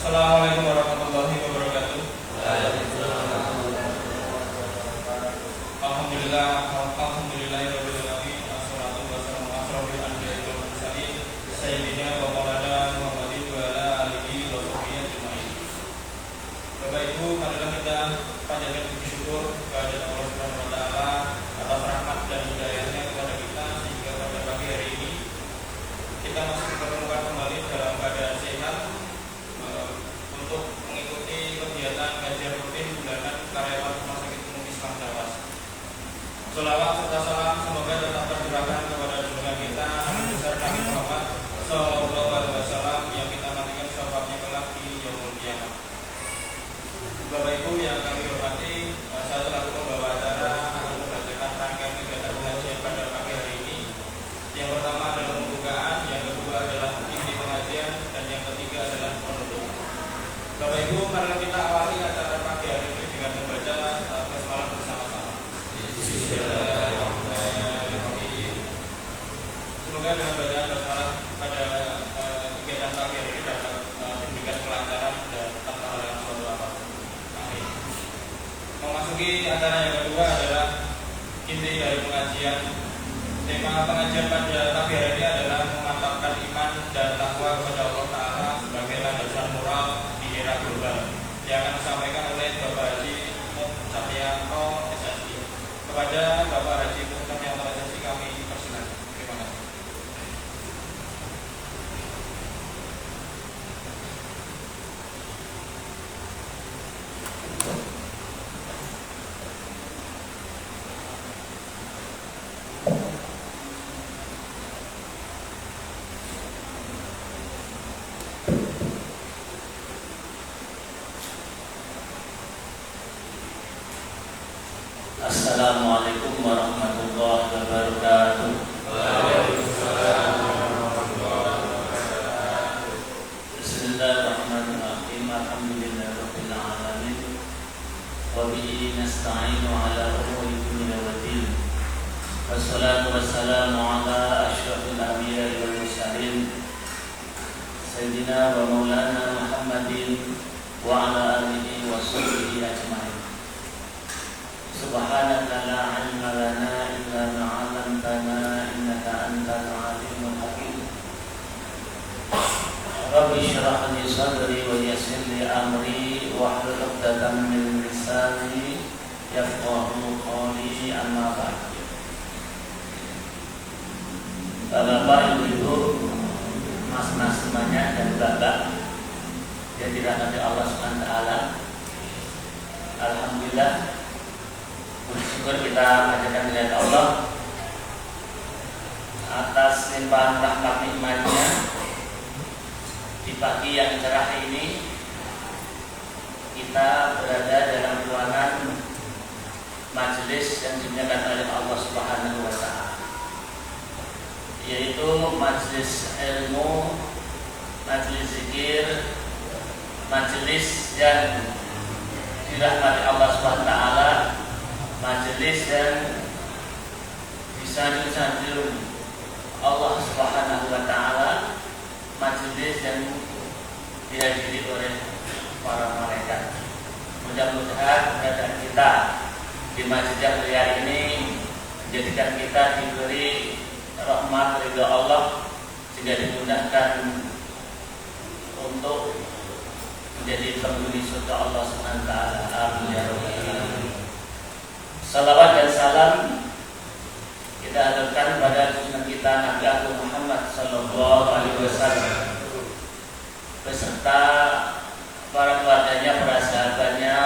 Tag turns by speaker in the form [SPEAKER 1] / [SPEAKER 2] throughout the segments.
[SPEAKER 1] Assalamualaikum warahmatullahi wabarakatuh. Alhamdulillah, alhamdulillahirabbil alamin. Wassalatu wassalamu ala asyrofil anbiya'i wal mursalin sayyidina wa maulana Muhammadin wa ala alihi wa sahbihi ajmain. Bapak Ibu, marilah kita panjatkan puji syukur kepada Allah Subhanahu wa taala atas rahmat dan hidayahnya kepada kita sehingga pada pagi hari ini kita masih dipertemukan kembali dalam keadaan sehat untuk mengikuti kegiatan kajian rutin bulanan karyawan Rumah Sakit Umum Islam Jawas. Sholawat serta salam semoga tetap tercurahkan kepada junjungan kita Nabi besar Nabi Muhammad Sallallahu Alaihi Wasallam yang kita nantikan syafaatnya kelak di yaumul qiyamah. Bapak Ibu yang kami hormati, saya selaku pembawa acara akan membacakan rangkaian kegiatan pengajian pada pagi hari ini. Yang pertama adalah pembukaan, yang kedua adalah inti pengajian, dan yang ketiga adalah penutup. Bapak Ibu, mari kita awali acara pagi hari ini dengan membaca basmalah bersama-sama. Semoga dengan bacaan basmalah pada kegiatan pagi hari ini dapat memberikan kelancaran dan tak terhalang suatu apapun. Amin. Memasuki acara yang kedua adalah inti dari pengajian. Tema pengajian pada pagi hari ini adalah memantapkan iman dan takwa kepada Allah Ta'ala sebagai landasan moral di era global yang akan disampaikan oleh Bapak Haji Cahyanto SSI. Kepada Bapak Haji Cahyanto SSI kami persilakan. Terima kasih.
[SPEAKER 2] Assalamualaikum warahmatullahi wabarakatuh.
[SPEAKER 1] Waalaikumsalam warahmatullahi wabarakatuh.
[SPEAKER 2] Bismillahirrahmanirrahim. Alhamdulillahirabbil alamin. Wa bihi nasta'inu ala umuri dunya waddin. Wassalatu wassalamu ala asyrafil anbiya'i wal mursalin sayyidina wa maulana Muhammadin wa ala alihi wa sahbihi ajmain. Subhanaka la ilma lana illa ma 'allamtana innaka antal alimul hakim. Rabbi shrah li sadri wa yassir li amri wahlul 'uqdatam min lisani yafqahu qawli amma ba'd. Bapak Ibu, mas-mas semuanya dan bapak yang dirahmati Allah Subhanahu wa taala. Alhamdulillah, bersyukur kita panjatkan kepada Allah atas limpahan rahmat nikmatnya di pagi yang cerah ini. Kita berada dalam ruangan majelis yang dimuliakan oleh Allah Subhanahu wa taala, yaitu majelis ilmu, majelis zikir, majelis yang dirahmati Allah Subhanahu wa taala, majelis yang disanjung-sanjung Allah Subhanahu wa taala, majelis yang dihadiri oleh para malaikat. Mudah-mudahan keadaan kita di masjid yang mulia ini menjadikan kita diberi rahmat ridha Allah sehingga dimudahkan untuk menjadi penghuni surga Allah Subhanahu wa taala. Amin ya rabbal alamin. Salawat dan salam kita haturkan pada junjungan kita Nabi Agung Muhammad Sallallahu Alaihi Wasallam beserta para keluarganya, para sahabatnya,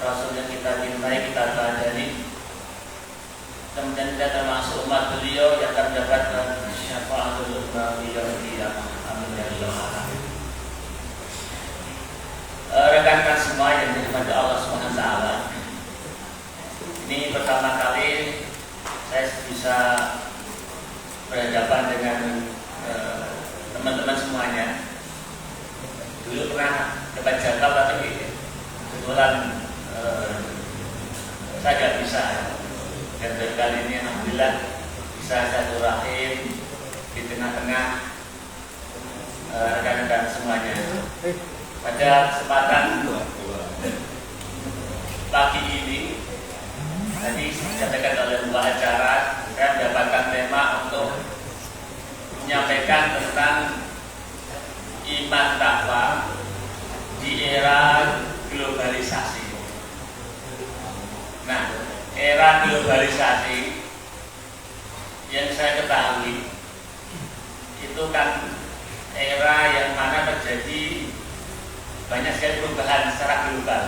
[SPEAKER 2] Rasul yang kita cintai, kita teladani. Kemudian kita termasuk umat beliau yang akan mendapatkan syafaatul uzma yaumil qiyamah. Amin ya rabbal alamin. Rekan-rekan semua yang dirahmati Allah Subhanahu wa taala, ini pertama kali saya bisa berhadapan dengan teman-teman semuanya. Dulu pernah dapat jadwal tapi kebetulan saya tidak bisa. Dan kali ini alhamdulillah bisa satu rahim di tengah-tengah rekan-rekan semuanya. Pada kesempatan pagi ini, tadi disampaikan oleh dua acara, saya mendapatkan tema untuk menyampaikan tentang iman takwa di era globalisasi. Nah, era globalisasi yang saya ketahui itu kan era yang mana terjadi banyak sekali perubahan secara global.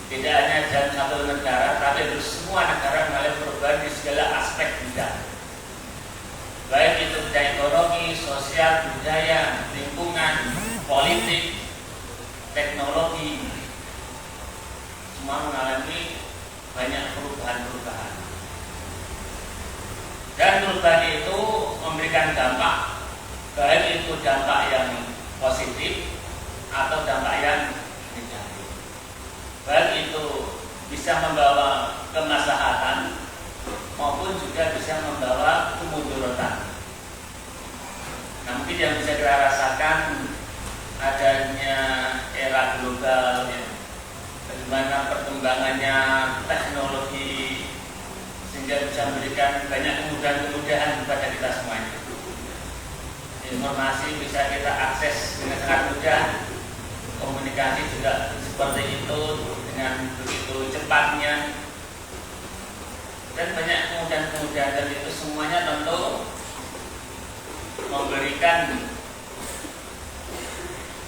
[SPEAKER 2] Tidak hanya dalam satu negara, tapi untuk semua negara mengalami perubahan di segala aspek bidang. Baik itu bidang ekonomi, sosial, budaya, lingkungan, politik, teknologi, semua mengalami banyak perubahan-perubahan. Dan perubahan itu memberikan dampak, baik itu dampak yang positif atau dampak yang negatif. Baik itu bisa membawa kemaslahatan maupun juga bisa membawa kemudaratan. Nah, mungkin yang bisa kita rasakan adanya era global, ya, bagaimana perkembangannya teknologi sehingga bisa memberikan banyak kemudahan-kemudahan kepada kita semuanya. Informasi bisa kita akses dengan sangat mudah, komunikasi juga seperti itu dengan begitu cepatnya, dan banyak kemudahan-kemudahan, dan itu semuanya tentu memberikan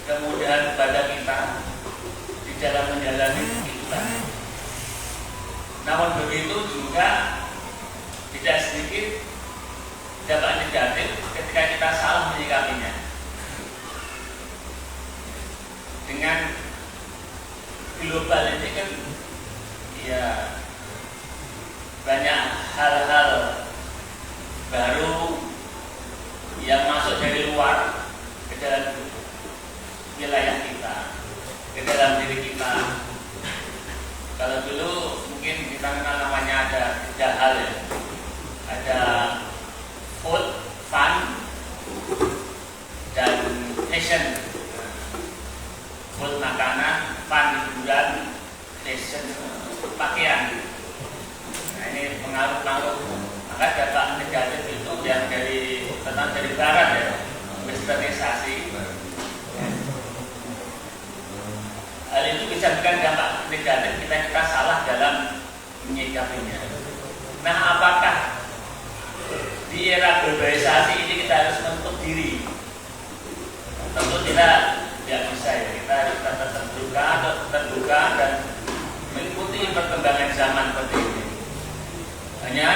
[SPEAKER 2] kemudahan kepada kita di dalam menjalani kehidupan. Namun begitu juga tidak sedikit dampak negatif ketika kita salah menyikapinya. Dengan global ini kan ya banyak hal-hal baru yang masuk dari luar ke dalam wilayah kita, ke dalam diri kita. Kalau dulu mungkin kita kenal namanya ada 3 hal, ya. Ada food, fun, dan fashion. Food makanan, fun hiburan, fashion pakaian. Nah, ini pengaruh-pengaruh. Maka dampak negatif itu yang dari barat, ya, westernizasi. Hal itu bisa memberikan dampak negatif kita salah dalam menyikapinya. Nah, apakah di era globalisasi ini kita harus menutup diri? Tentu tidak bisa, ya. Kita tetap terbuka dan mengikuti perkembangan zaman seperti ini. Hanya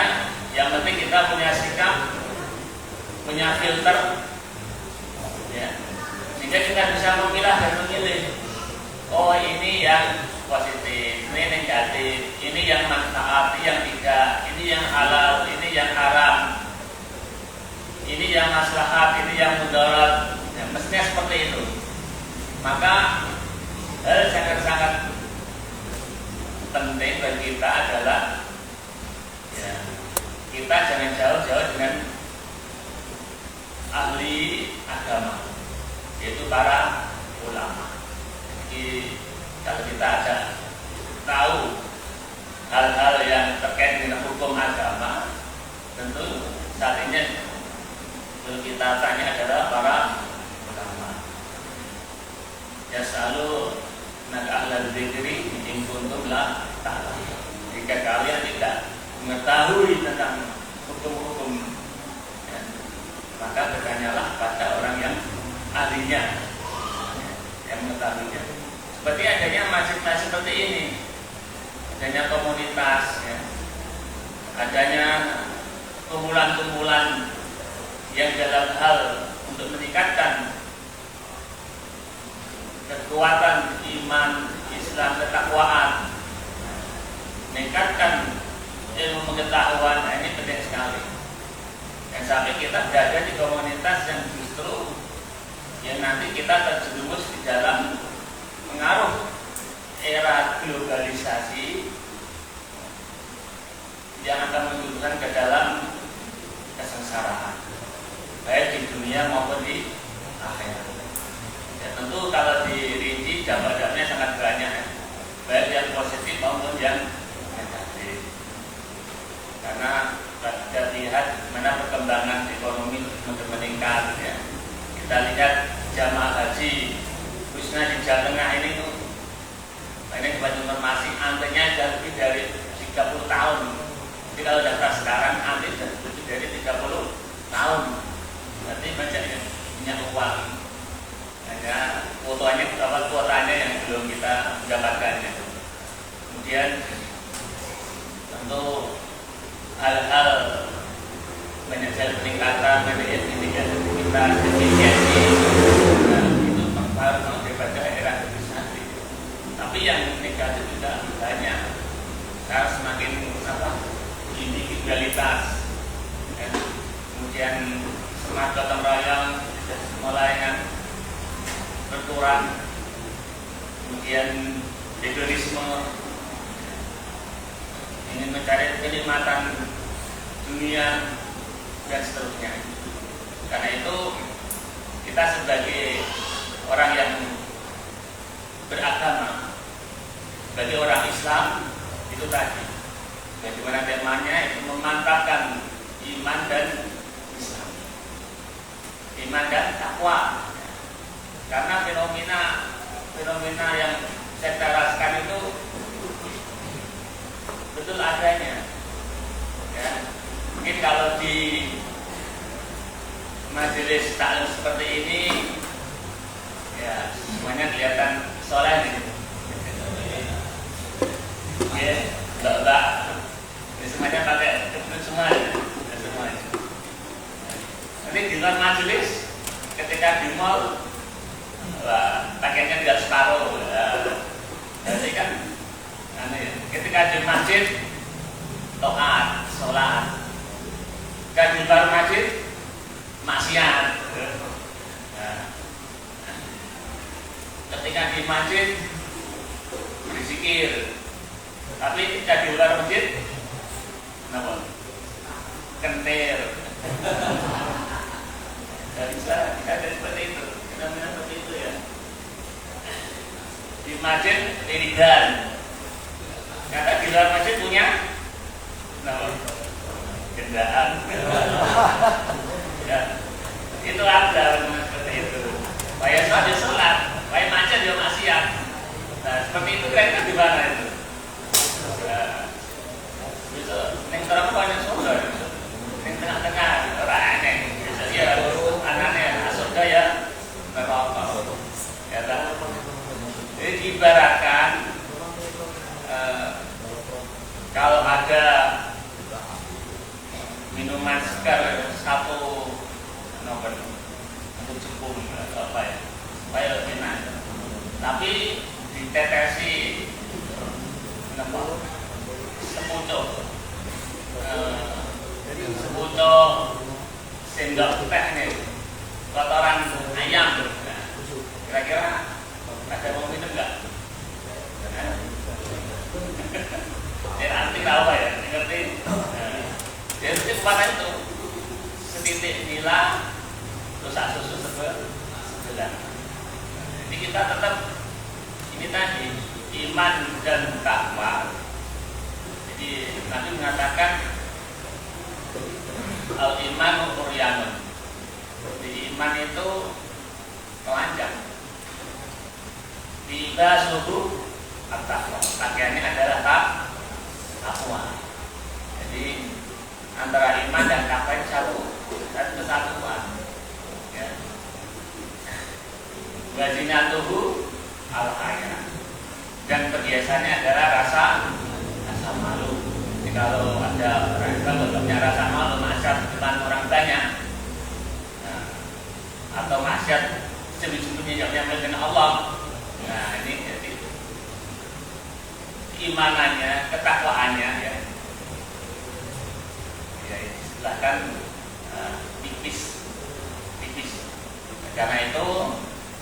[SPEAKER 2] yang penting kita punya sikap, punya filter, ya, sehingga kita bisa memilah dan memilih. Oh, ini yang positif, ini negatif, ini yang manfaat, ini yang tidak, ini yang halal, ini yang haram, ini yang maslahat, ini yang mudarat. Ya, mestinya seperti itu. Maka hal sangat-sangat penting bagi kita adalah, ya, kita jangan jauh-jauh dengan ahli agama, yaitu para ulama. Jadi kalau kita ada tahu hal-hal yang terkait dengan hukum agama, tentu saat ini kita tanya adalah para ulama. Ya, selalu nak ahlal dzikri in kuntum la ta'lamun. Jika kalian tidak mengetahui tentang hukum-hukum, ya, maka bertanyalah pada orang yang ahlinya, yang mengetahuinya. Seperti adanya masjid-masjid seperti ini, adanya komunitas, ya, adanya kumpulan-kumpulan yang dalam hal untuk meningkatkan kekuatan iman, Islam, ketakwaan, meningkatkan ilmu pengetahuan. Nah, ini penting sekali. Dan sampai kita berada di komunitas yang justru yang nanti kita terjerumus di dalam pengaruh era globalisasi yang akan menjuruskan ke dalam kesengsaraan, baik di dunia maupun di akhirat. Ya, Tentu kalau dirinci dampak-dampaknya sangat banyak ya. Baik yang positif maupun yang negatif. Karena kita lihat mana perkembangan ekonomi meningkat ya. Kita lihat jamaah haji khususnya di Jawa Tengah ini tuh, ini buat informasi antrinya sudah lebih dari 30 tahun. Jadi kalau daftar sekarang antri sudah lebih dari 30 tahun. Berarti banyak yang punya uang. Hanya kuotanya yang belum kita dapatkan. Kemudian tentu hal-hal banyak sekali peningkatan, banyak indikator kita efisiensi, itu mempengaruhi daripada daerah besar. Tapi yang negatif juga banyak. Karena semakin individualitas, ya. Kemudian semangat gotong royong mulai berkurang, kemudian hedonisme, ingin mencari kenikmatan dunia dan seterusnya. Karena itu kita sebagai orang yang beragama, sebagai orang Islam, itu tadi bagaimana temanya itu memantapkan iman dan Islam, iman dan takwa. Karena fenomena yang saya teraskan itu betul adanya ya. Mungkin kalau di majelis taklim seperti ini ya semuanya kelihatan soleh nih ya, mbak ini semuanya pakai kebun semuanya. Nanti di luar majelis ketika di mall pakaiannya tidak separuh jadi kan ketika di masjid taat, sholat. Ketika di luar masjid maksiat. Ketika di masjid berzikir, tapi ketika di luar masjid kenapa? Kentir. Tidak bisa, tidak ada seperti itu. Fenomena seperti itu ya. Di masjid wiridan, karena di luar masjid punya gendaan. Ya, itu ada seperti itu. Supaya sholat, supaya macet dia maksiat. Nah, seperti itu kira-kira di mana itu? Itu yang terang banyak surga, yang tengah-tengah orang aneh. Biasanya ya anaknya surga ya merokok. Ya tak. Jadi diibaratkan kalau ada minuman segar satu jempol atau apa ya, supaya lebih enak. Tapi ditetesi sepucuk sendok teh nih, kotoran ayam. Nah, kira-kira ada mau minum nggak? Arti tahu ya, ngerti? Jadi kemana itu setitik nila rusak susu sebelah. Jadi kita tetap ini tadi iman dan takwa. Jadi Nabi mengatakan al iman uryanun. Jadi iman itu telanjang. Tiba suhu at-taqwa. Pakaiannya adalah takwa. Jadi antara iman dan takwa itu satu kesatuan. Ya. Wazinatuhu al-haya. Dan perhiasannya adalah rasa malu. Jadi kalau ada orang Islam punya rasa malu, maksiat di depan orang banyak, nah, atau maksiat sembunyi-sembunyi yang mengenai Allah. Nah ini jadi keimanannya, ketakwaannya ya istilahkan tipis. Karena itu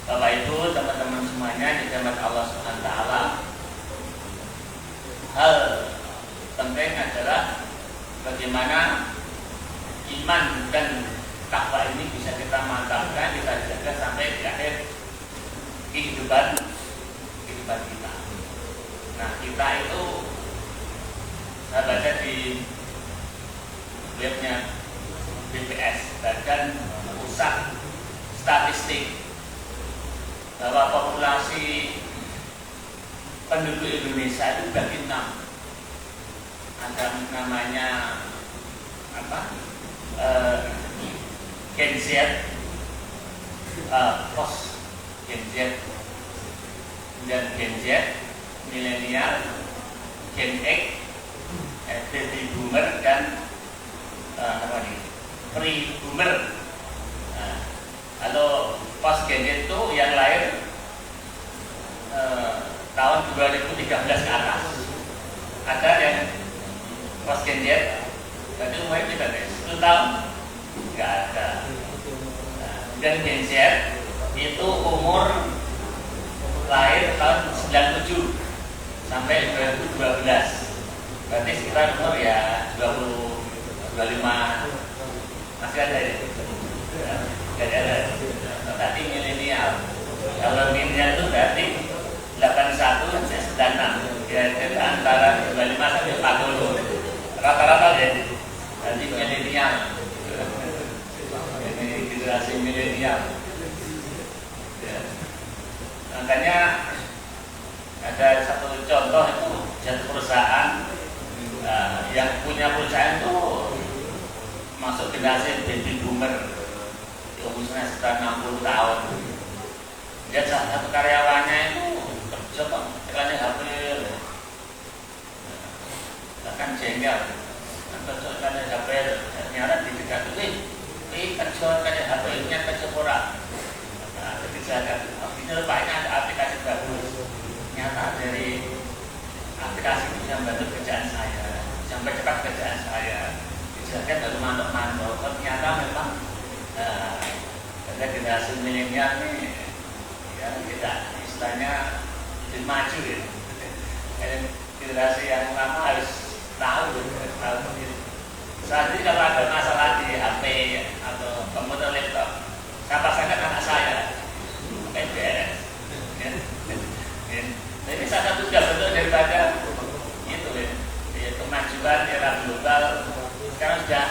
[SPEAKER 2] Bapak Ibu, teman-teman semuanya dirahmati Allah Subhanahu wa taala, hal penting adalah bagaimana iman dan takwa ini bisa kita mantapkan, kita jaga sampai di akhir kehidupan kita. Nah, kita itu saya baca di webnya BPS, Badan Pusat Statistik, bahwa populasi penduduk Indonesia itu bagi 6. Ada namanya Gen Z, post Gen Z, dan Gen Z, milenial, Gen X, baby boomer, dan pre-boomer. Kalau post Gen Z itu yang lahir tahun 2013 ke atas. Ada yang post Gen Z, berarti umurnya tidak ada 10 tahun, nggak ada. Dan Gen Z itu umur lahir tahun 97 sampai 2012, berarti sekitar umur ya 20-25 masih ada ya? Nggak ada. Tadi milenial. Kalau milenial itu berarti 81 sampai 96, ya antara 25 sampai 40 rata-rata ya. Jadi milenial. Ini generasi milenial. Ya. Makanya ada satu contoh itu satu perusahaan yang punya perusahaan itu masuk generasi baby boomer, umurnya sekitar 60 tahun. Dia salah satu karyawannya itu kerja kok tekannya HP, bahkan jengkel, kerja tekannya HP, ternyata di dekat itu, kerja tekannya HP, nya kerja kurang. Nah, kebijakan, ini rupanya ada aplikasi bagus. Nyata dari aplikasi itu bisa membantu kerjaan saya, bisa mempercepat kerjaan saya. Kebijakan baru mantuk-mantuk, ternyata memang ada generasi milenial ini ya tidak istilahnya lebih maju ya. Generasi yang lama harus tahu saat ini kalau ada masalah di HP atau komputer laptop, saya pastikan anak saya beres. Jadi salah satu bentuk daripada itu ya, kemajuan era global. Sekarang sudah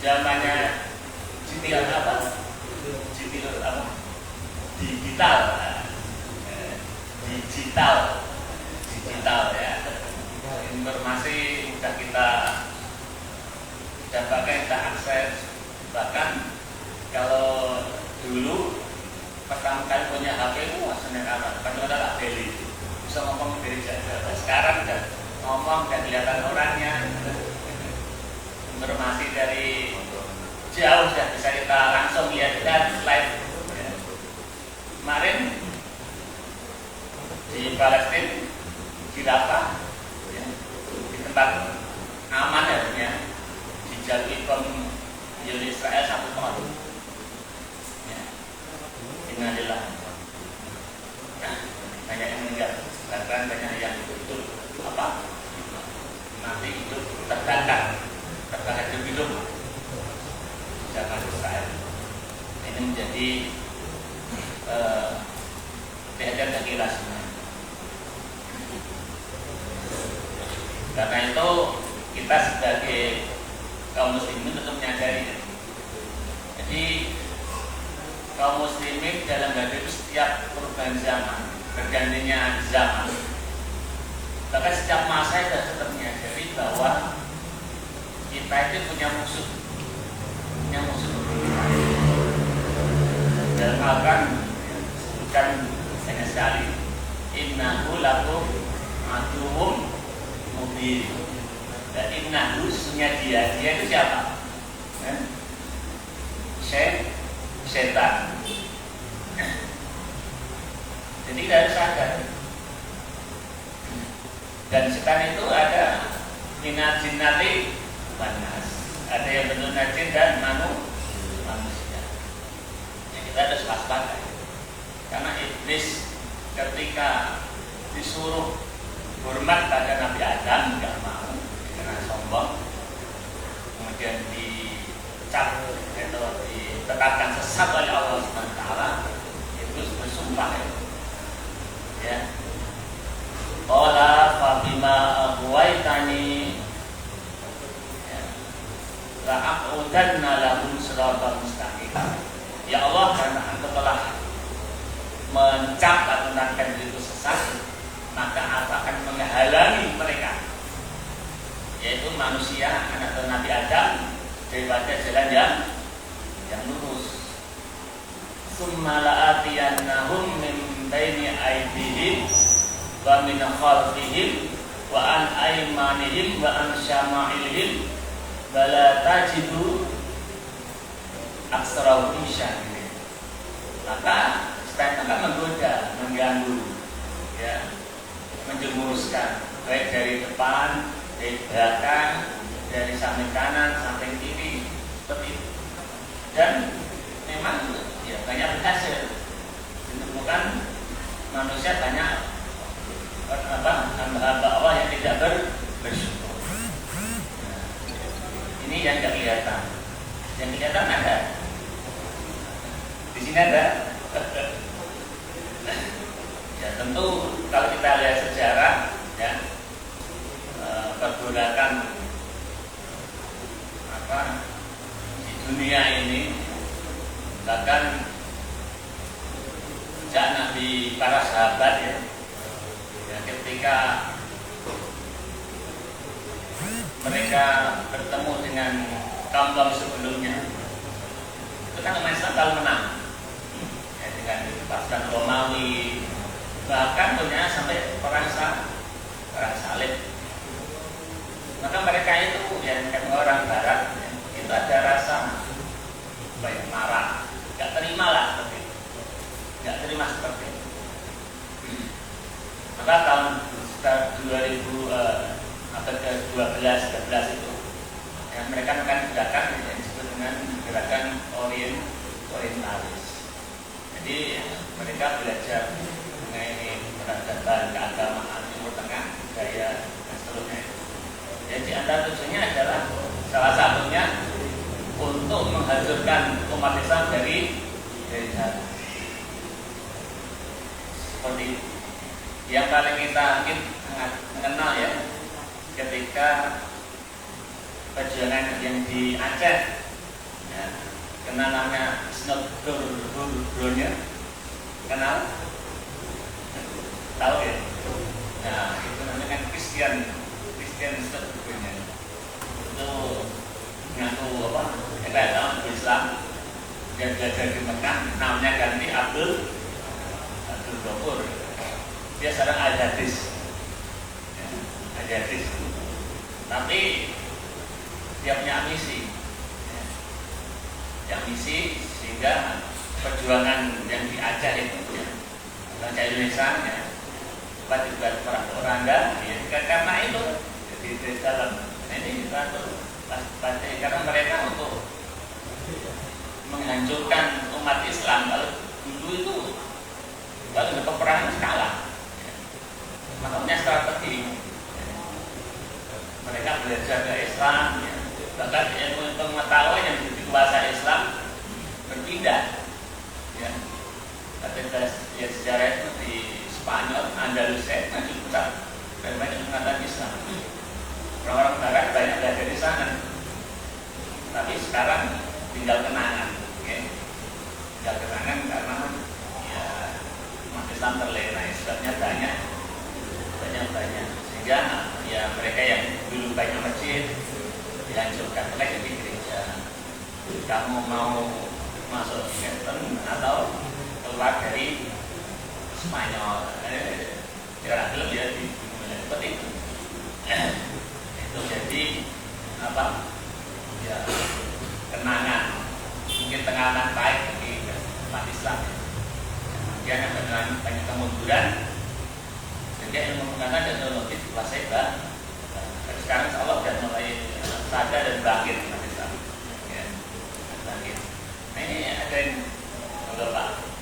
[SPEAKER 2] zamannya digital ya. Informasi sudah kita dapatkan, kita akses. Bahkan kalau dulu pertama kali punya HP itu seneng amat, kan ada tak beli, bisa ngomong dari jauh. Sekarang udah ngomong dan kelihatan orangnya. Informasi dari jauh sudah bisa kita langsung lihat dan live. Ya. Kemarin di Palestina, di Rafah, ya, di tempat aman ya, dijatuhi bom Israel 1 ton. Ya. Innalillah. Nah, banyak yang meninggal, bahkan banyak yang betul mati hidup terbakar hidup. Zaman Israel ini menjadi perhatian bagi kita semua. Karena itu kita sebagai kaum muslimin tentu menyadari. Jadi kaum muslimin dalam hidup setiap perubahan zaman, bergantinya zaman, bahkan setiap masa kita tetap menyadari bahwa kita itu punya musuh dalam Al-Quran bukan hanya sekali, innahu lakum aduwwum mubin. Dan innahu sesungguhnya dia itu siapa? Setan. Jadi kita harus sadar. Dan setan itu ada minat jinnati wanas. Ada yang bentuk jin dan manusia. Ya, kita harus waspada. Karena iblis ketika disuruh hormat pada Nabi Adam nggak mau karena sombong, kemudian dicap atau ditetapkan sesat oleh Allah SWT, itu bersumpah la'udanna lahum siratal mustaqim. Ya Allah, karena Engkau telah mencap atau menarikkan itu sesat, maka aku akan menghalangi mereka, yaitu manusia anak Nabi Adam, daripada jalan yang lurus. Summa la'atiyannahum min baini aydihim wa min khalfihim wa an aymanihim wa an syama'ilihim wa la tajidu aktsarahum syakirin. Maka setan akan menggoda, mengganggu, ya, menjerumuskan, baik dari depan, dari belakang, dari samping kanan, samping kiri, seperti itu. Dan memang ya banyak berhasil. Ditemukan manusia banyak hamba Allah yang tidak bersyukur. Ini yang tidak kelihatan. Yang kelihatan ada. Di sini ada. Ya tentu kalau kita lihat sejarah, ya, pergolakan di dunia ini, bahkan sejak Nabi, para sahabat, ya ketika mereka bertemu dengan kaum sebelumnya, itu kan umat Islam selalu menang, ya, dengan pasukan Romawi, bahkan punya sampai perang salib. Maka mereka itu yang orang Barat, ya, itu ada rasa banyak marah, nggak terima lah seperti itu, nggak terima seperti itu. Maka tahun 2012-13 itu, ya, mereka akan gerakan yang disebut dengan gerakan orientalis. Jadi mereka belajar mengenai peradaban, keagamaan Timur Tengah, budaya dan seterusnya. Jadi antara tujuannya adalah salah satunya untuk menghancurkan umat Islam dari dalam. Seperti itu. Yang paling kita mengenal, ya, ketika perjuangan yang di Aceh, ya, kenal namanya Snodurburnya, kenal? Tahu, ya? Nah, itu namanya kan Christian Snodurburnya. Itu ngaku apa? Kita Islam, dia belajar di Mekah, namanya ganti Abdul Ghafur. Dia sekarang Al-Hadis, ya, Al-Hadis. Tapi dia punya misi, ya. Yang misi sehingga perjuangan yang di Aceh itu, ya, bangsa Indonesia, ya, juga orang ya, karena itu jadi di dalam ini pasti karena mereka untuk menghancurkan umat Islam. Kalau dulu itu kalau peperangan kalah, makanya strategi mereka belajar ke Islam, ya. Bahkan ilmu pengetahuan yang dikuasai Islam berpindah, ya. Ketika ya, sejarah itu di Spanyol, Andalusia maju besar dan banyak mengatakan Islam. Orang-orang Barat banyak belajar di sana, tapi sekarang tinggal kenangan, ya. Tinggal kenangan karena ya umat Islam terlena, sebabnya banyak, sehingga ya mereka yang dulu banyak masjid dihancurkan oleh jadi gereja. Kamu mau masuk Kristen atau keluar dari Spanyol, kira film ya seperti itu. Itu jadi apa? Ya kenangan, mungkin kenangan baik bagi umat Islam. Kemudian dengan banyak kemunduran, sehingga ilmu pengetahuan dan teknologi dikuasai dan sekarang insya Allah sudah mulai sadar dan bangkit umat Islam. Ya, bangkit. Nah ini ada yang udah Pak.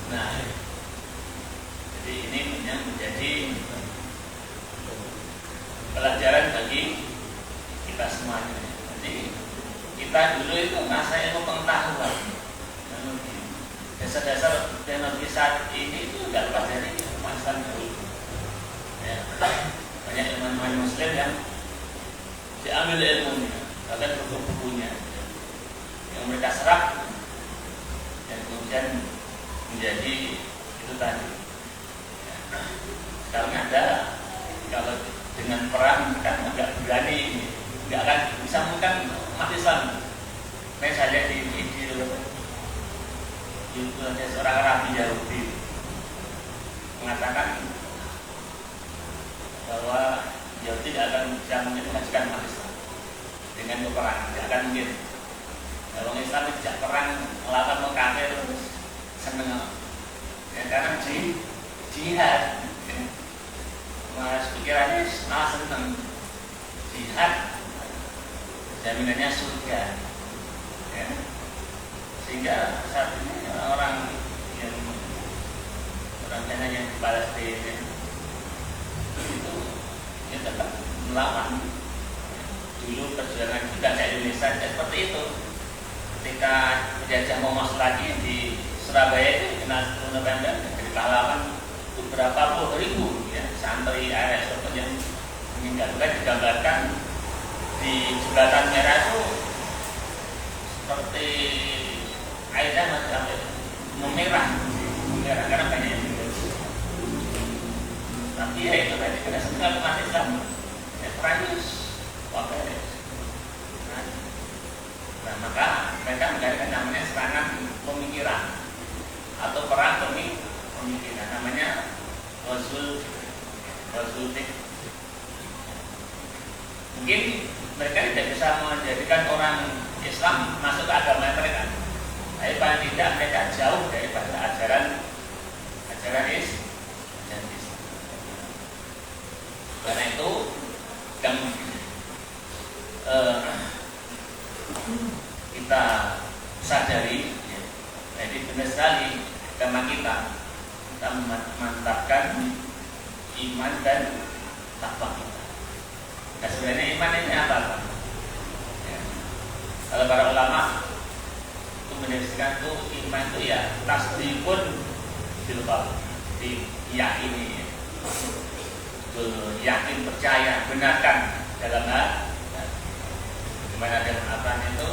[SPEAKER 2] Nah, jadi ini menjadi pelajaran bagi kita semuanya. Jadi kita dulu itu masa ilmu pengetahuan, dasar-dasar teknologi saat ini itu tidak lepas dari masa Islam dulu. Ya, banyak ilmuwan Muslim yang diambil ilmunya, bahkan buku-bukunya yang mereka serap dan kemudian menjadi itu tadi. Ya, sekarang ada kalau dengan perang kan nggak berani, nggak akan bisa menggunakan umat Islam. Saya lihat di itu ada seorang rabi Yahudi mengatakan bahwa Yahudi tidak akan bisa mengajukan umat Islam dengan peperangan, tidak akan mungkin. Kalau Islam tidak perang melawan orang kafir seneng, ya, karena jihad, ya. Mas pikirannya malah seneng jihad, jaminannya surga, ya. Sehingga saat ini orang Cina yang di Palestina itu ya tetap melawan. Dulu perjuangan kita di Indonesia seperti itu. Ketika penjajah mau masuk lagi di Surabaya itu kena 10 November jadi pahlawan beberapa puluh ribu ya santri ARS yang meninggal. Digambarkan di Jembatan Merah itu seperti airnya masih sampai memerah karena banyak yang meninggal. Tapi ya itu tadi kena setengah umat Islam Perancis Wabes. Nah maka mereka mengadakan namanya serangan pemikiran atau perang pemikiran, namanya Ghazwul Fiqh. Mungkin mereka tidak bisa menjadikan orang Islam masuk ke agama mereka, tapi paling tidak mereka jauh daripada ajaran Islam. Karena itu yang kita sadari, ya, jadi benar sekali agama kita memantapkan iman dan takwa kita. Nah sebenarnya iman ini apa? Ya. Kalau para ulama itu mendefinisikan itu iman itu ya tasdikun bil qalb, diyakini, yakin, percaya, benarkan dalam hati. Dimana ada apa itu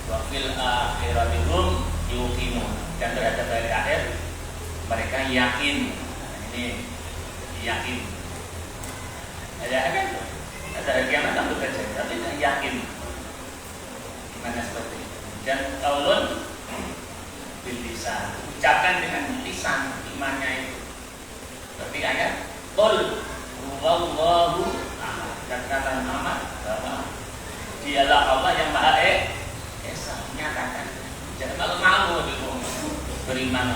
[SPEAKER 2] wafil akhiratihum yuqimun, dan terhadap hari akhir mereka yakin. Nah, ini yakin. Ada kan? Ada hari kiamat tak bekerja, tapi yakin. Gimana seperti itu? Dan qaulun bil lisan, ucapkan dengan lisan imannya itu. Seperti ayat qul huwallahu ahad, dan kata Muhammad bahwa dialah Allah yang Maha Esa. Nyatakan, jangan kalau malu gitu beriman.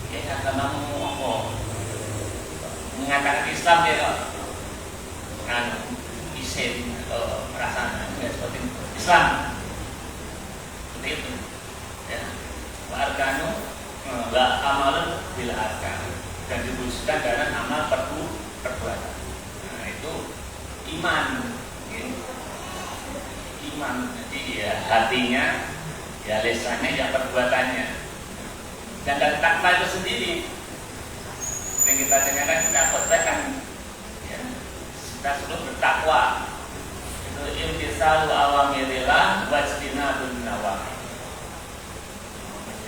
[SPEAKER 2] Ya agamamu apa? Mengatakan Islam dia kan isim atau merasa seperti Islam seperti itu. Ya, wa arkanu wa amalun bil arkan, dan diwujudkan dengan amal perbuatan. Nah itu iman. Iman, jadi ya hatinya, ya lisannya, ya perbuatannya. Dan dari takwa itu sendiri yang kita dengarkan, kita khotbahkan, ya, kita suruh bertakwa. Itu imtisalu awamirillah wajtinabun nawahi,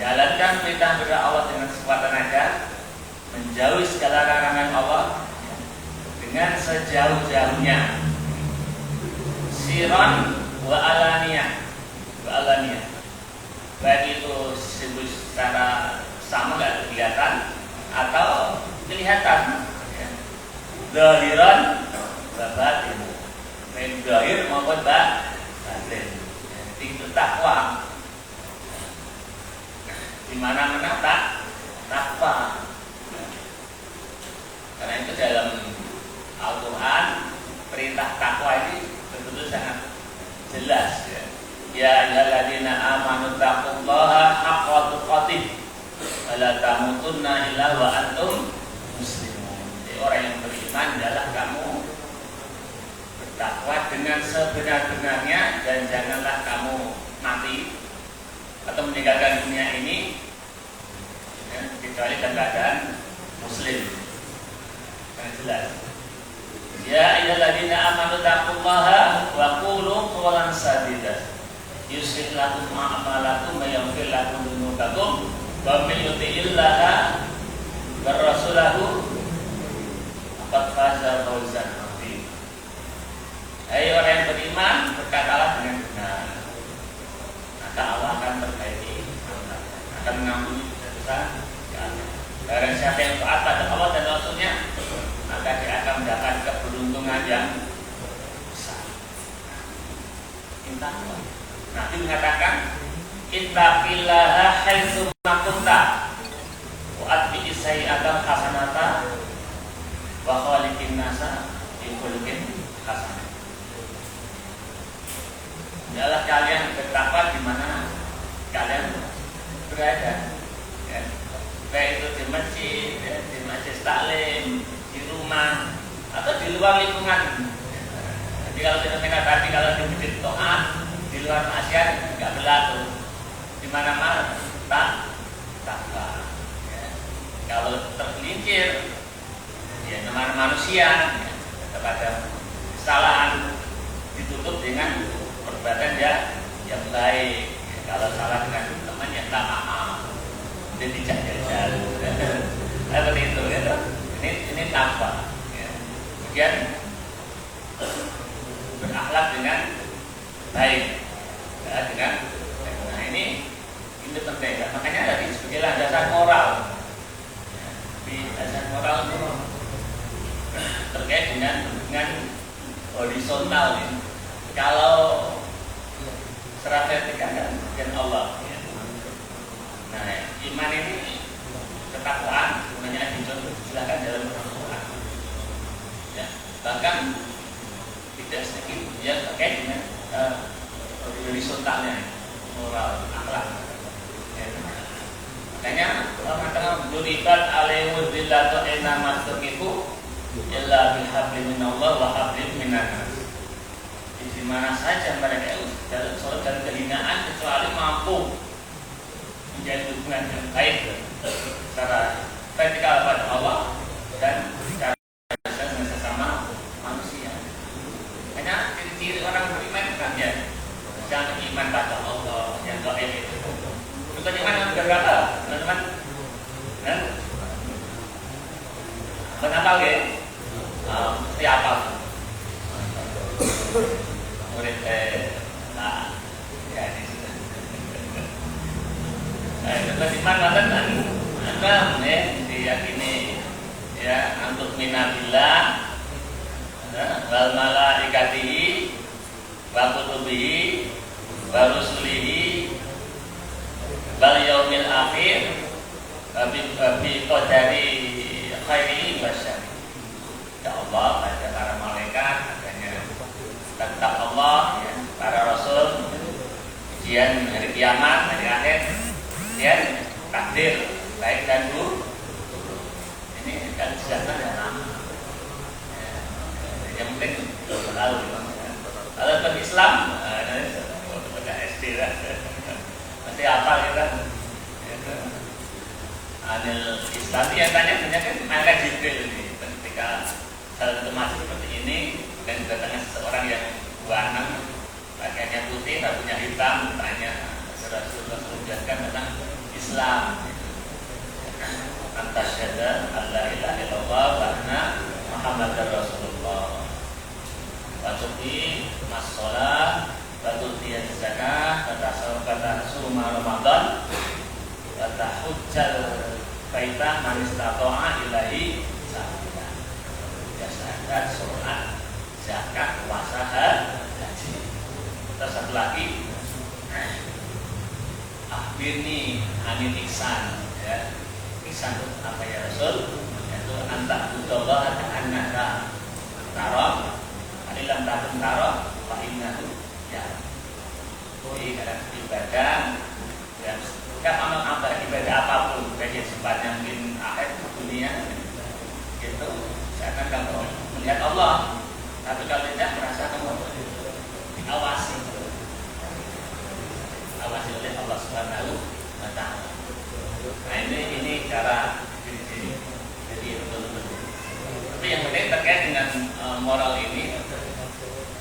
[SPEAKER 2] jalankan perintah Allah dengan sekuat tenaga, menjauhi segala larangan Allah dengan sejauh-jauhnya. Siron wa alaniyah, baik itu secara sama nggak kelihatan atau kelihatan, ya. Zahiran wa batin, baik zahir maupun batin. Itu takwa. Di mana-mana takwa. Karena itu dalam Al-Quran perintah takwa ini betul-betul sangat jelas, ya. Ya ayyuhalladzina amanu taqullaha haqqa tuqatih wa la tamutunna illa wa antum muslimun. Jadi orang yang beriman adalah kamu bertakwa dengan sebenar-benarnya, dan janganlah kamu mati atau meninggalkan dunia ini, ya, kecuali dalam keadaan Muslim. Kan jelas. Ya ayyuhalladzina amanu taqullaha wa qulu qawlan sadida. Yuslih lakum a'malakum wa yaghfir lakum dzunubakum wa may yuti'illaha wa rasulahu faqad faza fawzan 'azima. Hai orang yang beriman, berkatalah dengan benar. Maka Allah akan perbaiki, akan mengampuni dosa. Barang siapa yang taat pada Allah dan Rasulnya, maka dia akan mendapat keberuntungan yang besar. Nabi mengatakan, ittaqillaha haitsu ma kunta wa atbi sayyi'atan hasanata wa khaliqin nasa bi khuluqin hasan. Adalah kalian bertakwa di mana kalian berada, ya. Baik itu di masjid, ya, di masjid taklim, di rumah, atau di luar lingkungan. Jadi kalau fenomena tadi kalau di masjid taat, di luar maksiat nggak berlaku. Di mana-mana takwa. Ya. Kalau tergelincir, ya namanya manusia, ya, kepada kesalahan ditutup dengan perbuatan yang baik. Ya, kalau salah dengan teman yang tak maaf, dia tidak jajal. Seperti itu, ya. Ini takwa. Ya. Kemudian berakhlak dengan baik, ya, nah ini penting. Ya. Makanya ada sebagai landasan moral. Ya, di landasan moral itu terkait dengan horizontal ini. Kalau secara vertikal kan dengan Allah. Ya. Nah, iman ini ketakwaan sebenarnya dijelaskan dalam Al-Quran. Ya, bahkan tidak sedikit ya terkait dengan horizontalnya moral akhlak. Ya. Makanya Allah mengatakan duribat alaihimul zillatu aina mastuqifu illa bihablin minallah wa hablin minan nas. Di mana saja mereka dalam soal dan kehinaan kecuali mampu menjadi hubungan yang baik secara vertikal pada Allah dan secara dengan sesama manusia. Hanya ciri-ciri orang beriman kan ya, yang iman pada Allah yang gaib itu. Bukan iman yang berkata, teman-teman. Kenapa ya? Mesti apa? Murid nah, ya ini sudah. Teman-teman mantan ya diyakini ya untuk minabillah wal malaikatihi wa kutubihi wa rusulihi wal yaumil akhir bi qadari khairi wa syarri. Ya Allah, pada para malaikat adanya tentang Allah, ya, para rasul, ujian hari kiamat, hari akhir, kemudian takdir baik dan buruk. Ini kan sejahtera dan aman. Yang penting tahu. Kalau berislam, ada SD lah, mesti apa kita? Anil Islam yang tanya kan mereka Jibril ini ketika salah satu masjid seperti ini dan datangnya seseorang yang buanang pakaiannya putih rambutnya hitam tanya Rasulullah menjelaskan tentang Islam antasyhada alla ilaha illallah wa anna muhammadar rasulullah wa tuqi mas-shalah wa tu'ti zakah wa tasawwata ramadan wa tahujjal baita man istata'a ilaihi sabila. Ya sholat, zakat, puasa, haji. Terus satu lagi, akhirni anil ihsan, ya. Ihsan itu apa ya Rasul? Yaitu anta budallah ka'annaka tarah, adilam takun tarah, fa innahu ya. Jadi dalam ibadah dan setiap amal ibadah apapun, baik yang sifatnya mungkin akhir dunia, gitu. Seakan kamu melihat Allah, tapi kalau tidak merasa kamu diawasi oleh Allah Subhanahu wa Ta'ala. Nah ini cara ciri-ciri. moral ini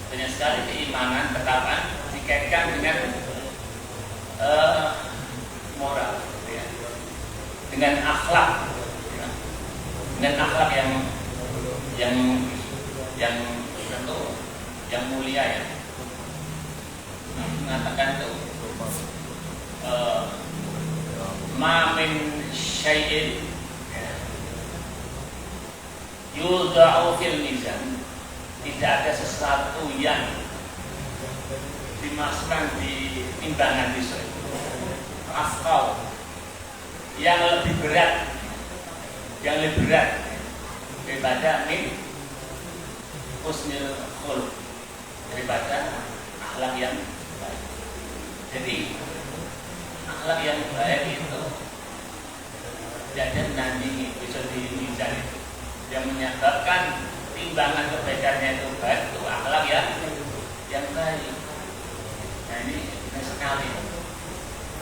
[SPEAKER 2] banyak sekali keimanan, ketakwaan dikaitkan dengan moral, ya. Dengan akhlak, ya. Dengan akhlak yang tentu yang mulia, ya. Mengatakan itu ma min syai'in yudha'u fil mizan, tidak ada sesuatu yang dimasukkan di timbangan besok asqal, yang lebih berat daripada min husnul khuluq, daripada akhlak yang baik. Jadi akhlak yang baik itu jadi nanti bisa dimizan, itu yang menyebabkan timbangan kebaikannya itu baik, itu akhlak yang baik. Nah ini sekali.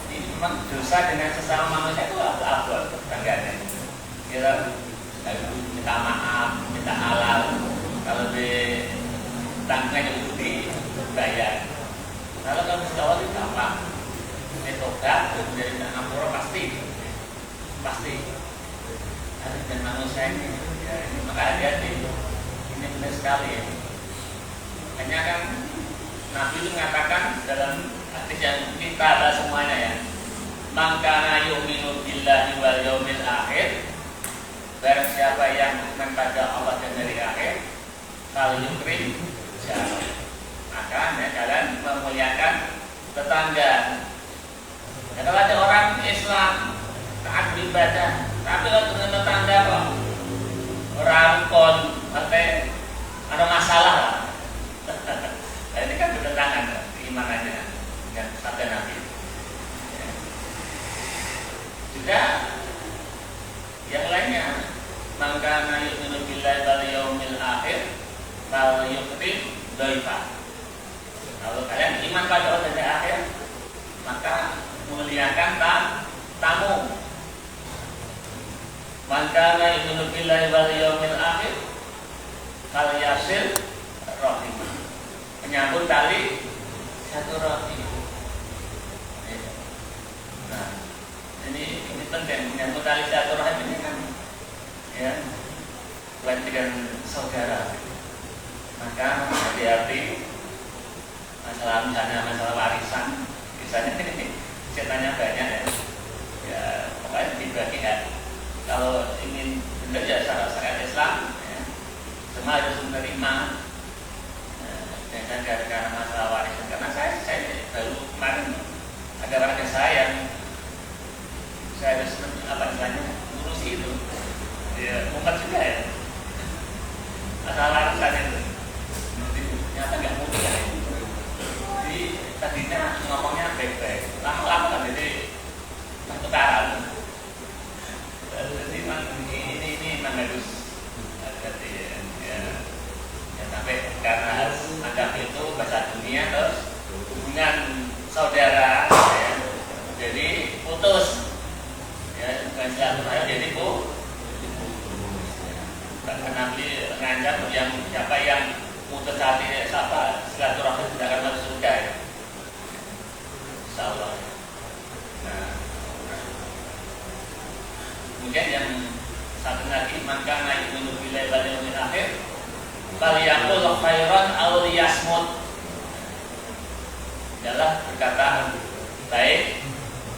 [SPEAKER 2] Ini memang dosa dengan sesama manusia itu apa tangganya. Kita minta maaf, minta halal, kalau di tangga itu dibayar. Kalau kamu sejauh itu gampang, ini tobat dari ngampura pasti. Dan manusia ini, ya, ini maka hati-hati. Ini benar sekali, ya. Hanya kan Nabi itu mengatakan dalam hadis yang kita bahas semuanya, ya. Man kana yu'minu billahi wal yaumil akhir, barang siapa yang beriman pada Allah dan hari akhir, fal yukrim jar, maka ya, kalian memuliakan tetangga. Ya, kalau ada orang Islam taat beribadah, tapi kalau dengan tetangga kok orang kon ada masalah lah. Nah, ini kan bertentangan keimanannya dengan sabda Nabi. Ya. Juga yang lainnya, maka yu'minu billahi wal yaumil akhir fal yukrim dhaifa. Kalau kalian iman pada Allah dan akhir, maka muliakan tamu. Maka yu'minu billahi wal yaumil akhir fal yasil rahim, menyambut tali satu rahim. Nah, ini penting, menyambut tali satu rahim ini kan, ya, bukan dengan saudara. Maka hati-hati masalah, misalnya masalah warisan, misalnya ini ceritanya banyak, ya. Ya, pokoknya dibagi, ya. Kalau ingin benar ya syariat Islam, ya, semua harus menerima. Dan karena masalah warisan, karena saya baru kemarin ada warga saya yang saya harus ngurusi itu, ya, mumpet juga, ya, masalah warisan itu. Ternyata nggak mudah, ya. Jadi tadinya ngomongnya baik-baik, lama-lama kan jadi pertukaran. Jadi ini memang harus hati-hati, ya. Sampai karena anggap itu bahasa dunia, terus hubungan saudara, ya, jadi putus, ya, bukan silaturahim jadi putus. Bahkan Nabi mengancam yang siapa yang putus hati, siapa silaturahim tidak akan masuk surga, ya. Insyaallah. Nah, kemudian yang satu lagi, maka naik minum bilai balik min akhir faliyakul khairan aw liyasmut, adalah berkata baik,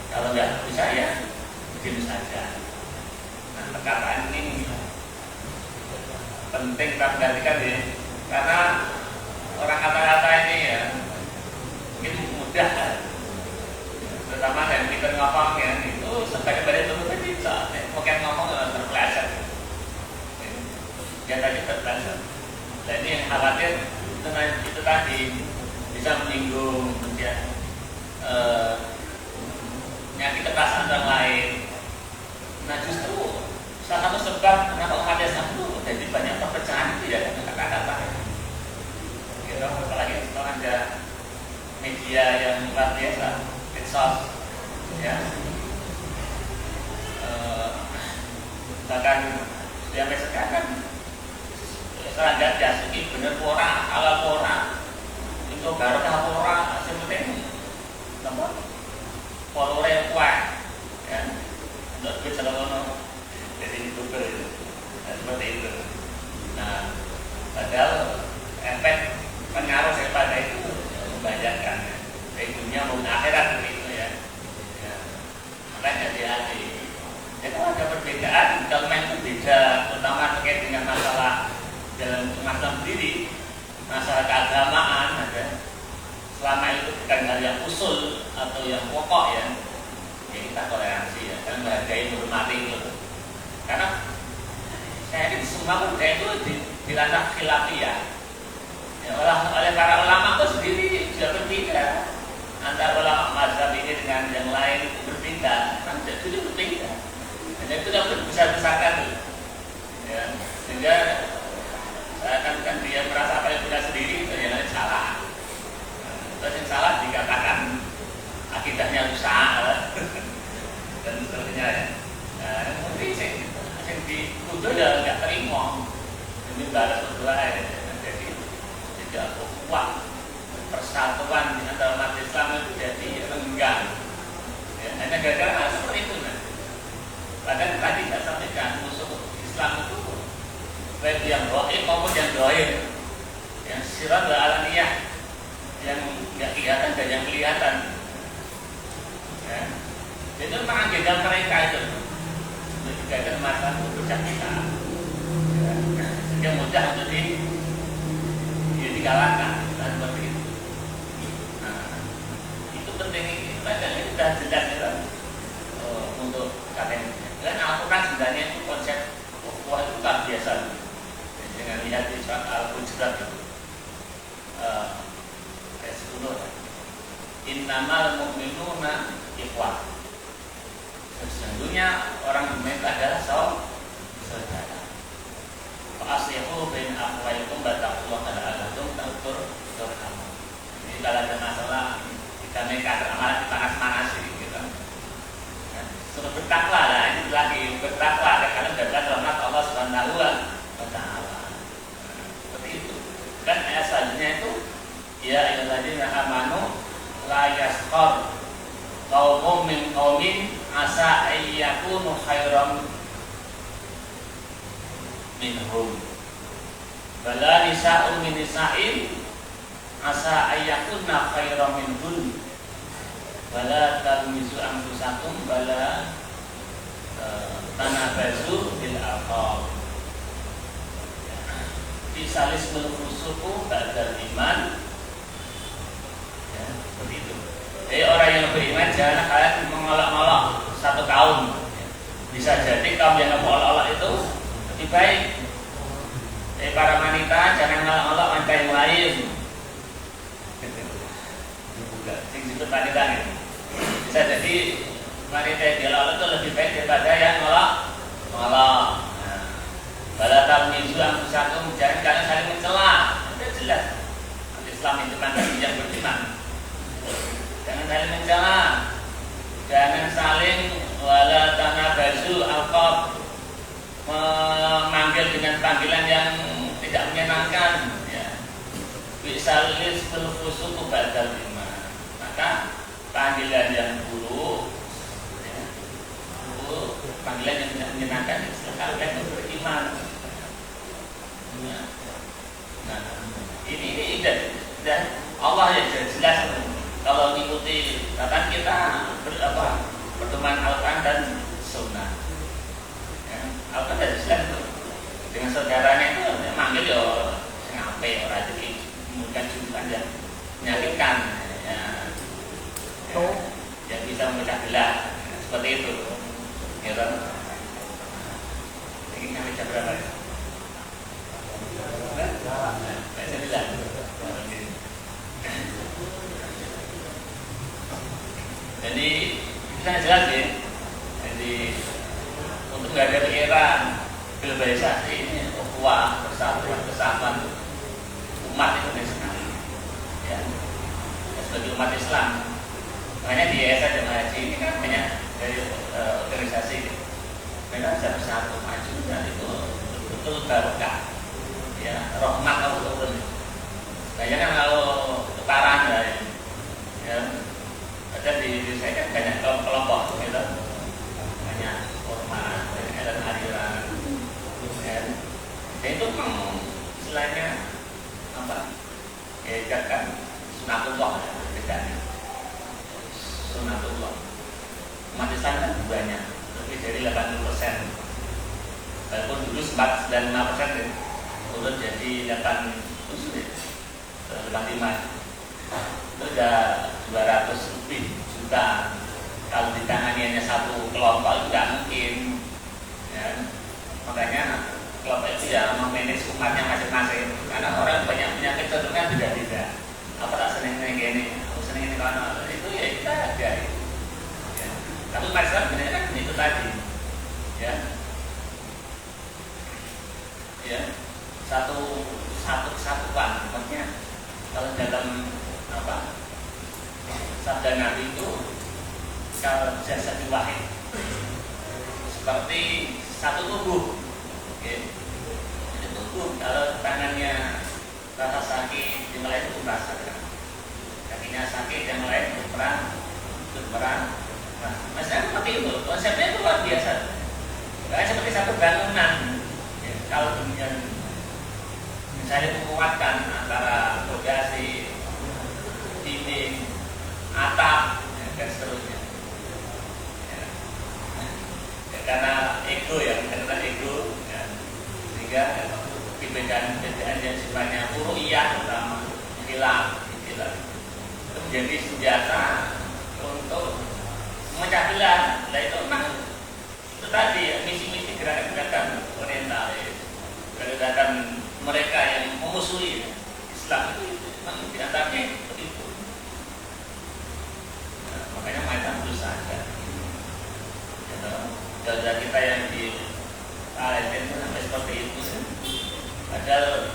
[SPEAKER 2] kalau nggak bisa ya diam saja. Nah, perkataan ini penting kita perhatikan, ya, karena orang kata-kata ini, ya, mungkin mudah, terutama yang kita ngomong, ya, itu sebagai itu bisa, mungkin ngomong terpeleset, ya, tadi terpeleset. Nah, ini yang khawatir itu tadi bisa menyinggung, ya, nyakit perasaan orang lain. Nah, justru salah satu sebab kenapa umat Islam itu jadi banyak perpecahan itu ya dengan kata-kata. Gitu, apalagi kalau ada media yang luar biasa, medsos, ya, bahkan sampai sekarang serangga jasuki bener ora, halal ora, itu barokah ora, sing penting napa? Follower kuat, ya. Untuk bicara ngono, jadi youtuber itu, seperti itu. Nah, padahal efek pengaruh daripada itu membayarkan, baik dunia maupun akhirat begitu ya. Ya, makanya hati-hati. Jadi kalau ada perbedaan, kalau memang itu beda, terutama terkait dengan masalah dalam masalah sendiri, masalah keagamaan ada. Selama itu bukan hal yang usul atau yang pokok ya kita toleransi ya, dan menghargai, menghormati itu. Karena saya yakin semua budaya itu dilanda khilafiyah. Ya, oleh para ulama itu sendiri juga berbeda. Antara ulama mazhab ini dengan yang lain itu berbeda, kan jadi berbeda. Dan itu yang besar-besarkan tuh. Ya, sehingga saya kan dia merasa apa yang punya sendiri itu yang lain salah. Terus yang salah dikatakan akidahnya rusak dan seterusnya ya. Mungkin yang dituduh ya nggak terima. Ini balas berdua ya. Jadi tidak kuat persatuan di antara umat Islam itu jadi renggang. Ya, hanya gara-gara seperti itu. Padahal tadi saya sampaikan musuh Islam itu baik yang gaib maupun yang dohir, yang sirah alaniyah, yang nggak kelihatan dan yang kelihatan. Ya. Itu memang agenda mereka itu untuk menjaga masalah urusan kita. Ya. Sehingga mudah untuk digalakkan dan seperti itu. Nah, itu penting. Padahal itu sudah jelas ya, untuk kalian. Dan Al-Quran sebenarnya itu konsep ukhuwah itu luar biasa. Dengan lihat di surat Al-Hujurat itu. Ayat 10 ya. Innamal mu'minuna ikhwah. Sesungguhnya orang mukmin adalah saudara. Fa aslihu bain akhwaykum battaqullaha la'allakum turhamun. Jadi kalau ada masalah kita mereka amalan dipanas-panasi gitu. Suruh bertakwa lah, ini lagi bertakwa karena dapat rahmat Allah Subhanahu wa taala. Seperti itu. Dan ayat selanjutnya itu ya ayyuhalladzina amanu la yaskhar qaumun min qaumin asa ayyakunu khairan minhum bala nisa'un min nisa'in asa ayyakunna khairan minhum bala talmizu anfusakum bala tanabazu bil alqab fisalis fusuqu ba'dal iman. Ya, seperti itu. Jadi orang yang beriman jangan kalian mengolok-olok satu kaum. Bisa jadi kaum yang mengolok-olok itu lebih baik. Jadi para wanita jangan mengolok-olok wanita yang lain. Sing disebut wanita ini. Bisa jadi wanita yang diolok itu lebih baik daripada yang ngolok-ngolok. Bala talmizu anfusakum, jangan kalian saling mencela. Sudah jelas. Islam itu kan yang beriman. Jangan saling mencela. Jangan saling wala tanabazu alqab, memanggil dengan panggilan yang tidak menyenangkan ya. Bisalis bil fusuq ba'dal iman. Maka panggilan yang buruk ya, panggilan yang tidak menyenangkan setelah kalian beriman. Nah, ini dan Allah ya jelas kalau mengikuti bahkan kita pertemuan Al-Quran dan Sunnah. Ya, Al-Quran dan Islam itu dengan saudaranya itu manggil ya ngapain orang jadi bukan jutaan yang menyakitkan ya, yang bisa memecah belah seperti itu. Ya kan? Ini kami jam berapa ya? Jadi bisa jelas ya. Jadi untuk menghadapi era globalisasi ini, ukhuwah, persatuan, kesatuan umat Indonesia ya, sebagai umat Islam. Makanya di Yayasan Jemaah Haji ini kan banyak dari organisasi mereka bisa bersatu maju dan itu betul barokah. Ya, rahmat Allah Bayangkan kalau keparahan ya, ada di saya kan banyak kelompok gitu, banyak ormas, banyak aliran, ya. Dan itu memang istilahnya apa? Ya kan sunatullah bedanya. Sunatullah. Umat Islam kan banyak, lebih dari 80%. Walaupun dulu sempat 95% ya, turun jadi 85. Itu udah 200 lebih juta. Kalau ditangani hanya satu kelompok itu tidak mungkin. Ya. Makanya kelompok itu ya memanage umatnya masing-masing. Karena orang banyak penyakit cenderungnya beda-beda. Apa tak seneng ini, aku seneng ini karena itu ya kita hargai. Ya. Tapi umat Islam sebenarnya kan itu tadi, ya, ya satu kesatuan. Maksudnya kalau dalam apa sabda Nabi itu kalau jasad wahid seperti satu tubuh. Okay. Itu tubuh. Kalau tangannya rasa sakit, yang lain itu merasakan. Kakinya sakit, yang lain berperan. Nah, maksudnya seperti itu. Konsepnya itu luar biasa. Karena seperti satu bangunan. Ya, kalau kemudian misalnya menguatkan antara fondasi, dinding, atap, ya, dan seterusnya. Ya. Ya, karena ego ya, sehingga perbedaan yang sifatnya furu'iyah utama khilaf itu menjadi senjata untuk memecah belah. Nah itu memang itu tadi ya, misi-misi gerakan-gerakan orientalis, gerakan mereka yang memusuhi Islam itu memang diantaranya itu. Nah, makanya mereka harus sadar. Saudara kita yang di Palestina itu sampai seperti itu, padahal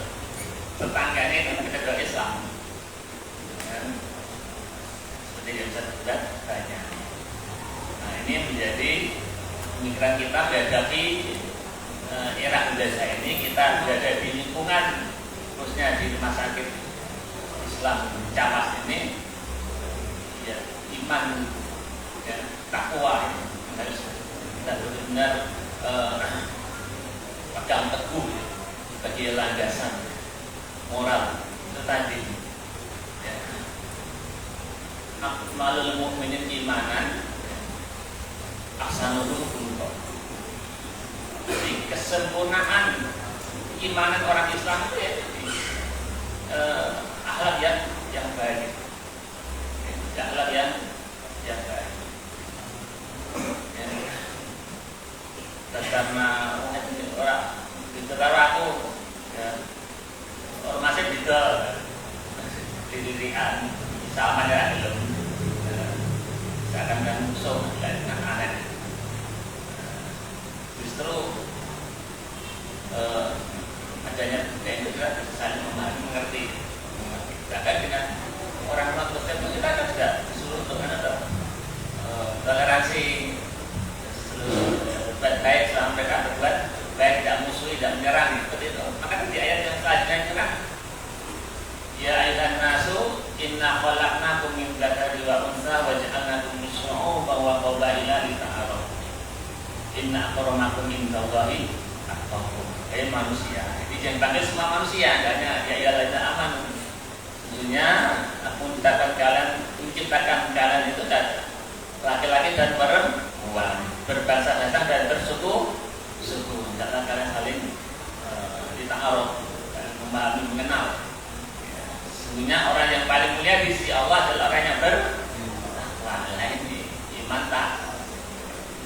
[SPEAKER 2] tetangganya itu negara Islam, ya. Seperti yang bisa kita tanya. Nah ini menjadi pemikiran kita menghadapi era dewasa ini. Kita berada di lingkungan, khususnya di rumah sakit Islam Camas ini, ya, iman, ya, takwa harus kita benar-benar pegang teguh sebagai landasan moral itu tadi. Ya. Akmalul mu'minin imanan, ahsanuhum khuluqan. Jadi kesempurnaan imanan orang Islam itu ya, akhlak yang baik, akhlak yang baik. Karena orang kalau aku ya, masih didirikan sama dengan belum seakan-akan musuh dan aneh. Justru adanya budaya itu juga saling memahami, mengerti. Bahkan dengan orang-orang tertentu kita kan sudah disuruh untuk toleransi baik selama mereka berbuat baik, tidak musuhi, tidak menyerang, seperti itu. Maka di ayat yang selanjutnya itu kan, ya ayuhan nasu inna khalaqnakum min dzakari wa untha wa ja'alnakum syu'uban wa qabaila lita'arafu. Inna akramakum indallahi atqakum. Manusia. Jadi jangan panggil semua manusia, hanya ya ayyuhalladzina amanu. Sesungguhnya aku menciptakan kalian itu dan laki-laki dan perempuan, berbangsa bangsa dan bersuku. Hendaklah kalian saling dita'aruf dan memahami, mengenal. Sesungguhnya orang yang paling mulia di sisi Allah adalah orang yang bertakwa. Nah ini iman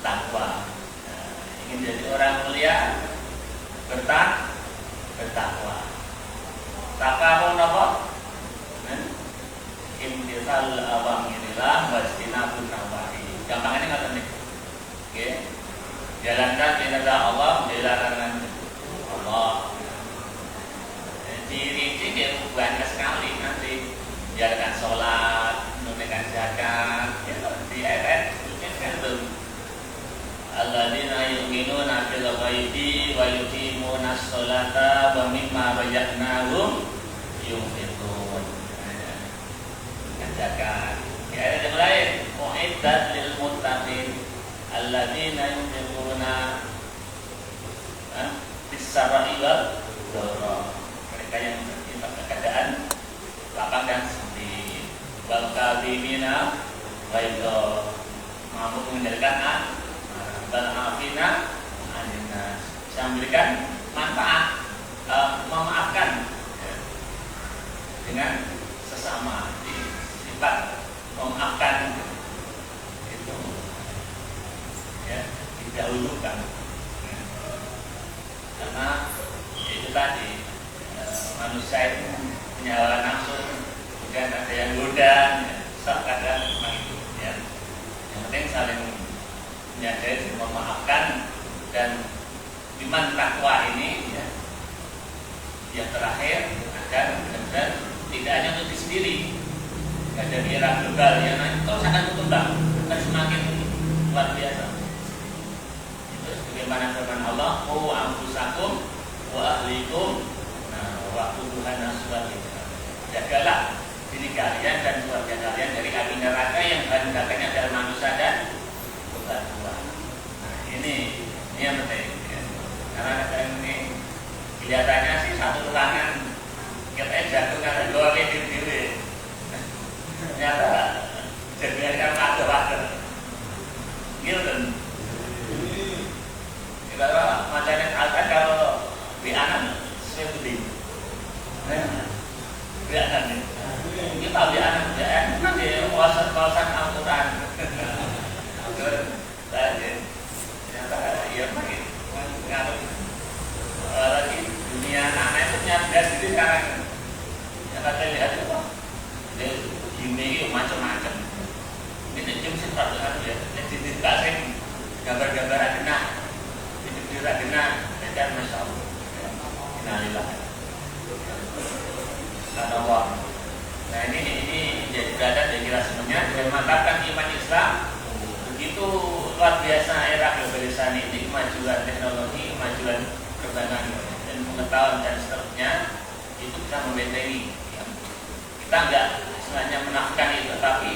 [SPEAKER 2] takwa. Ingin jadi orang mulia, bertakwa. Takwa pun apa? Imtisal awamirillah wajtinabun nawahi. Gampangnya nggak nih? Oke. Jalankan perintah Allah, dilarang Allah. Dirinci dia banyak sekali nanti. Jalankan sholat, menunaikan zakat, di ayat ini kan tuh. Alladzina yu'minuna bil ghaibi wa yuqimuna sholata wa mimma razaqnahum yunfiqun, mengerjakan. Di ayat yang lain, mu'iddat lil muttaqin alladzina yunfiquna bis-sarra'i wad dharra. Mereka yang berinfak keadaan lapang dan sedih. Wal kadhimina ghaidha, mampu mengendalikan bal afina anin nas, bisa memberikan manfaat, memaafkan dengan sesama. Sifat memaafkan itu ya didahulukan, karena itu tadi manusia itu punya hawa nafsu, kemudian ada yang goda, kadang memang itu ya. Yang penting saling menyadari, memaafkan, dan iman takwa ini ya, yang terakhir agar benar-benar tidak hanya untuk diri sendiri. Ada di era global yang terus akan berkembang, akan semakin luar biasa. Itu sebagaimana firman Allah, "Qu anfusakum wa ahlikum waquduhan nas wal hijrah." Jagalah diri kalian dan keluarga kalian dari api neraka yang bahan bakarnya adalah manusia dan bebatuan. Nah, ini yang penting. Ya. Karena kadang ini kelihatannya sih satu ruangan kita jatuh karena dua diri. Ternyata jadinya kan ada gitu kan. Kalau macamnya kalau di anak saya beli di anak nih kita di anak ya nanti kawasan Al-Quran ternyata ya makin ngaruh lagi dunia anak itu nyadar diri sekarang yang kita lihat itu ini macam-macam. Ini jam sekitar ya. Jadi kasih gambar-gambar adenah, video adenah, dan masya Allah. Innalillah. Karena Allah. Nah ini jadi berada di kira semuanya dengan mantapkan iman Islam. Begitu luar biasa era globalisasi ini, kemajuan teknologi, kemajuan perkembangan dan pengetahuan dan seterusnya itu bisa membentengi. Kita enggak sebenarnya menafikan itu, tapi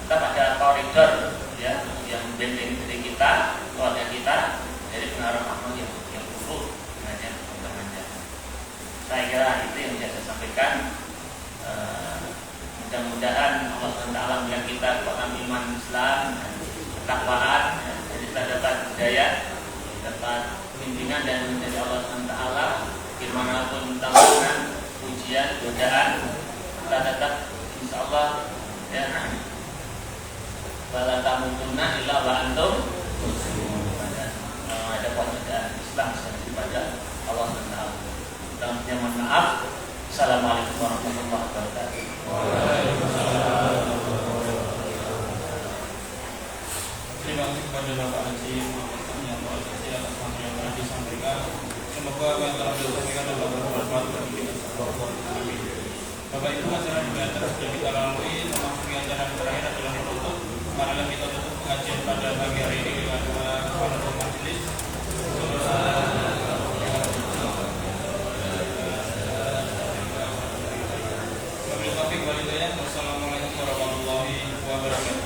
[SPEAKER 2] kita pada koridor ya yang membentengi diri kita, keluarga kita dari pengaruh makhluk yang buruk dengan perkembangannya. Saya kira itu yang bisa saya sampaikan. Mudah-mudahan Allah SWT memberikan kita kekuatan iman Islam, ketakwaan, jadi kita dapat hidayah, dapat bimbingan dan dari Allah SWT. Dimanapun tantangan, ujian, godaan, kita tetap insya Allah ya wala tamutunna illa wa antum muslimun. Ada kewajiban Islam daripada Allah SWT. Dan mohon maaf. Assalamualaikum warahmatullahi wabarakatuh.
[SPEAKER 1] Terima kasih kepada Bapak Haji Muhammad yang atas materi yang telah disampaikan. Semoga apa yang telah disampaikan dapat bermanfaat bagi kita semua. Amin. Bapak Ibu, acara pengajian sudah kita lalui, termasuk yang acara terakhir adalah menutup. Marilah kita tutup pengajian pada pagi hari ini dengan penutup majelis. Wassalamualaikum warahmatullahi wabarakatuh.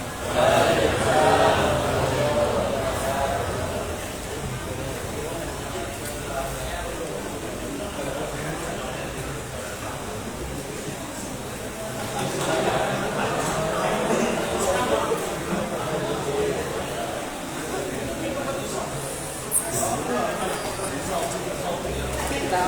[SPEAKER 3] Kita